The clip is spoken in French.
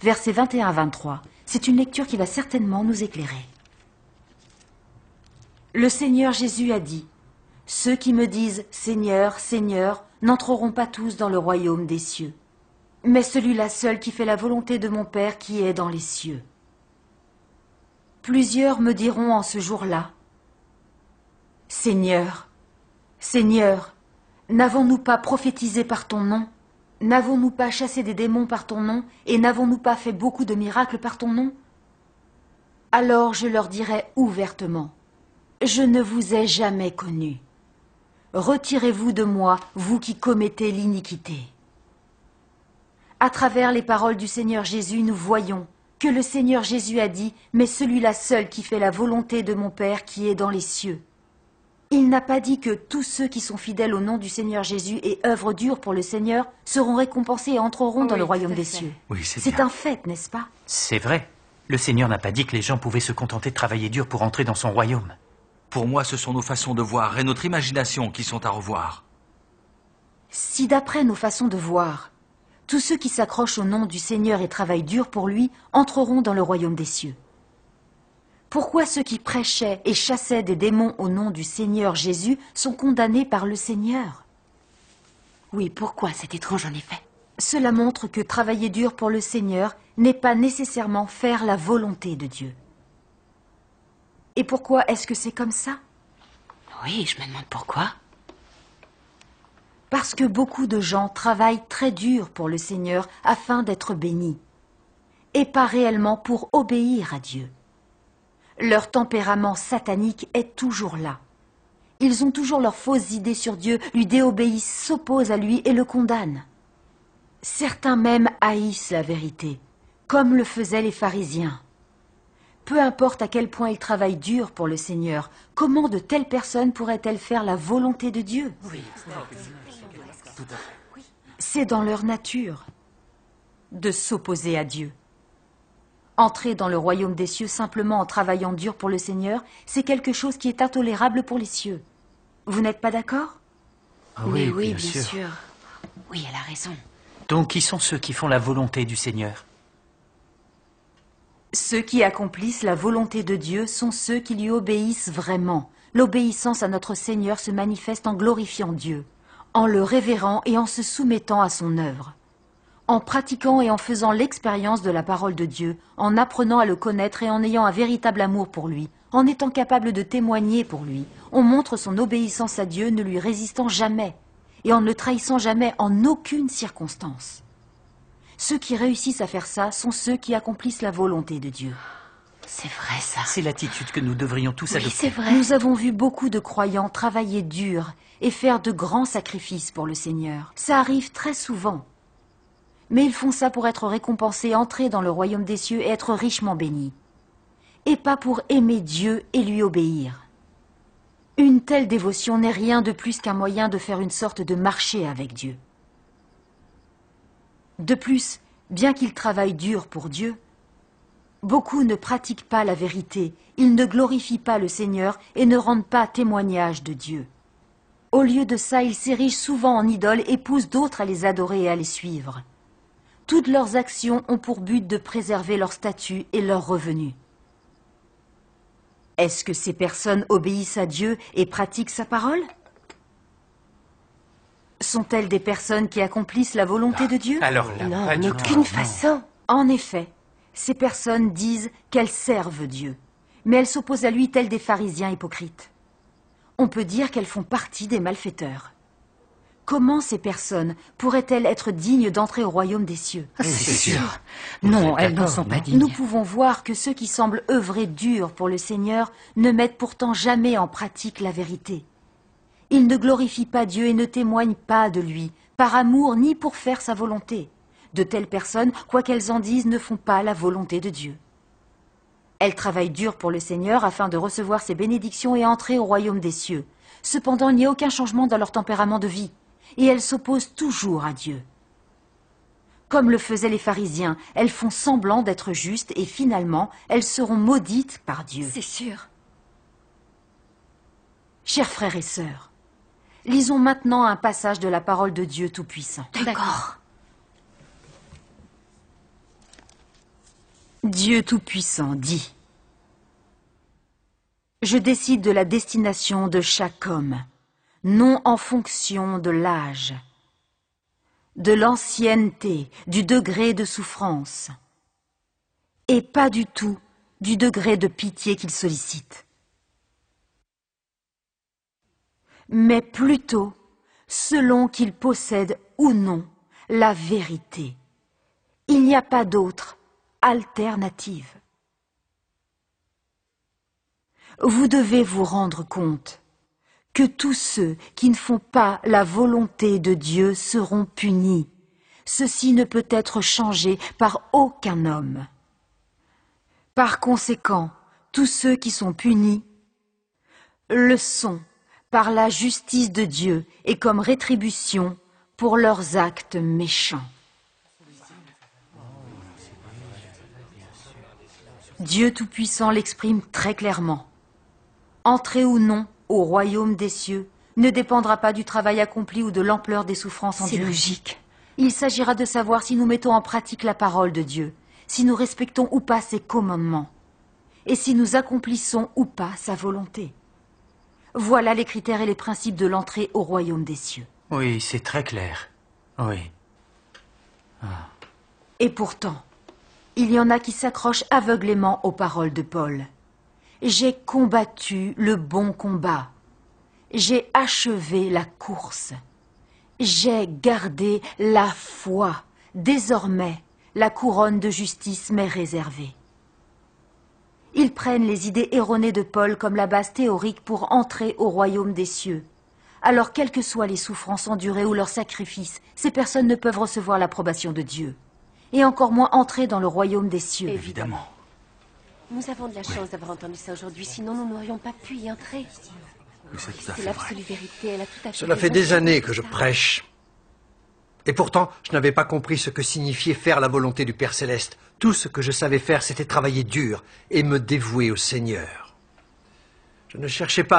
versets 21 à 23. C'est une lecture qui va certainement nous éclairer. Le Seigneur Jésus a dit, « Ceux qui me disent « Seigneur, Seigneur » n'entreront pas tous dans le royaume des cieux, mais celui-là seul qui fait la volonté de mon Père qui est dans les cieux. Plusieurs me diront en ce jour-là, « Seigneur, Seigneur, n'avons-nous pas prophétisé par ton nom? N'avons-nous pas chassé des démons par ton nom? Et n'avons-nous pas fait beaucoup de miracles par ton nom? » Alors je leur dirai ouvertement, « Je ne vous ai jamais connu. Retirez-vous de moi, vous qui commettez l'iniquité. » À travers les paroles du Seigneur Jésus, nous voyons que le Seigneur Jésus a dit, « Mais celui-là seul qui fait la volonté de mon Père qui est dans les cieux. » Il n'a pas dit que tous ceux qui sont fidèles au nom du Seigneur Jésus et œuvrent dur pour le Seigneur seront récompensés et entreront dans le royaume des cieux. Oui, c'est un fait, n'est-ce pas? C'est vrai. Le Seigneur n'a pas dit que les gens pouvaient se contenter de travailler dur pour entrer dans son royaume. Pour moi, ce sont nos façons de voir et notre imagination qui sont à revoir. Si d'après nos façons de voir, tous ceux qui s'accrochent au nom du Seigneur et travaillent dur pour lui entreront dans le royaume des cieux. Pourquoi ceux qui prêchaient et chassaient des démons au nom du Seigneur Jésus sont condamnés par le Seigneur? Oui, pourquoi? C'est étrange en effet. Cela montre que travailler dur pour le Seigneur n'est pas nécessairement faire la volonté de Dieu. Et pourquoi est-ce que c'est comme ça? Oui, je me demande pourquoi. Parce que beaucoup de gens travaillent très dur pour le Seigneur afin d'être bénis, et pas réellement pour obéir à Dieu. Leur tempérament satanique est toujours là. Ils ont toujours leurs fausses idées sur Dieu, lui déobéissent, s'opposent à lui et le condamnent. Certains même haïssent la vérité, comme le faisaient les pharisiens. Peu importe à quel point ils travaillent dur pour le Seigneur, comment de telles personnes pourraient-elles faire la volonté de Dieu? Oui. C'est dans leur nature de s'opposer à Dieu. Entrer dans le royaume des cieux simplement en travaillant dur pour le Seigneur, c'est quelque chose qui est intolérable pour les cieux. Vous n'êtes pas d'accord? Oui, bien sûr. Oui, elle a raison. Donc, qui sont ceux qui font la volonté du Seigneur? Ceux qui accomplissent la volonté de Dieu sont ceux qui lui obéissent vraiment. L'obéissance à notre Seigneur se manifeste en glorifiant Dieu, en le révérant et en se soumettant à son œuvre, en pratiquant et en faisant l'expérience de la parole de Dieu, en apprenant à le connaître et en ayant un véritable amour pour lui, en étant capable de témoigner pour lui. On montre son obéissance à Dieu, ne lui résistant jamais, et en ne le trahissant jamais en aucune circonstance. Ceux qui réussissent à faire ça sont ceux qui accomplissent la volonté de Dieu. C'est vrai, ça. C'est l'attitude que nous devrions tous adopter. Oui, c'est vrai. Nous avons vu beaucoup de croyants travailler dur et faire de grands sacrifices pour le Seigneur. Ça arrive très souvent. Mais ils font ça pour être récompensés, entrer dans le royaume des cieux et être richement bénis. Et pas pour aimer Dieu et lui obéir. Une telle dévotion n'est rien de plus qu'un moyen de faire une sorte de marché avec Dieu. De plus, bien qu'ils travaillent dur pour Dieu, beaucoup ne pratiquent pas la vérité, ils ne glorifient pas le Seigneur et ne rendent pas témoignage de Dieu. Au lieu de ça, ils s'érigent souvent en idoles et poussent d'autres à les adorer et à les suivre. Toutes leurs actions ont pour but de préserver leur statut et leurs revenus. Est-ce que ces personnes obéissent à Dieu et pratiquent sa parole? Sont-elles des personnes qui accomplissent la volonté de Dieu? Alors là, Non, pas en du aucune tout. façon. En effet, ces personnes disent qu'elles servent Dieu, mais elles s'opposent à lui telles des pharisiens hypocrites. On peut dire qu'elles font partie des malfaiteurs. Comment ces personnes pourraient-elles être dignes d'entrer au royaume des cieux? C'est sûr. Non, elles n'en sont pas dignes. Nous pouvons voir que ceux qui semblent œuvrer dur pour le Seigneur ne mettent pourtant jamais en pratique la vérité. Ils ne glorifient pas Dieu et ne témoignent pas de lui, par amour ni pour faire sa volonté. De telles personnes, quoi qu'elles en disent, ne font pas la volonté de Dieu. Elles travaillent dur pour le Seigneur afin de recevoir ses bénédictions et entrer au royaume des cieux. Cependant, il n'y a aucun changement dans leur tempérament de vie, et elles s'opposent toujours à Dieu. Comme le faisaient les pharisiens, elles font semblant d'être justes et finalement, elles seront maudites par Dieu. C'est sûr. Chers frères et sœurs, lisons maintenant un passage de la parole de Dieu Tout-Puissant. D'accord. Dieu Tout-Puissant dit: Je décide de la destination de chaque homme, non en fonction de l'âge, de l'ancienneté, du degré de souffrance, et pas du tout du degré de pitié qu'il sollicite, mais plutôt selon qu'il possède ou non la vérité. Il n'y a pas d'autre alternative. Vous devez vous rendre compte que tous ceux qui ne font pas la volonté de Dieu seront punis. Ceci ne peut être changé par aucun homme. Par conséquent, tous ceux qui sont punis le sont par la justice de Dieu et comme rétribution pour leurs actes méchants. Dieu Tout-Puissant l'exprime très clairement. Entrer ou non au royaume des cieux ne dépendra pas du travail accompli ou de l'ampleur des souffrances endurées. C'est logique. Il s'agira de savoir si nous mettons en pratique la parole de Dieu, si nous respectons ou pas ses commandements, et si nous accomplissons ou pas sa volonté. Voilà les critères et les principes de l'entrée au royaume des cieux. Oui, c'est très clair. Oui. Et pourtant, il y en a qui s'accrochent aveuglément aux paroles de Paul. J'ai combattu le bon combat. J'ai achevé la course. J'ai gardé la foi. Désormais, la couronne de justice m'est réservée. Ils prennent les idées erronées de Paul comme la base théorique pour entrer au royaume des cieux. Alors, quelles que soient les souffrances endurées ou leurs sacrifices, ces personnes ne peuvent recevoir l'approbation de Dieu. Et encore moins entrer dans le royaume des cieux. Évidemment. Nous avons de la chance d'avoir entendu ça aujourd'hui, sinon nous n'aurions pas pu y entrer. Oui, c'est tout à C'est fait vrai. l'absolue vérité, elle a tout à fait Cela fait raison. des années que je prêche. Et pourtant, je n'avais pas compris ce que signifiait faire la volonté du Père Céleste. Tout ce que je savais faire, c'était travailler dur et me dévouer au Seigneur. Je ne cherchais pas à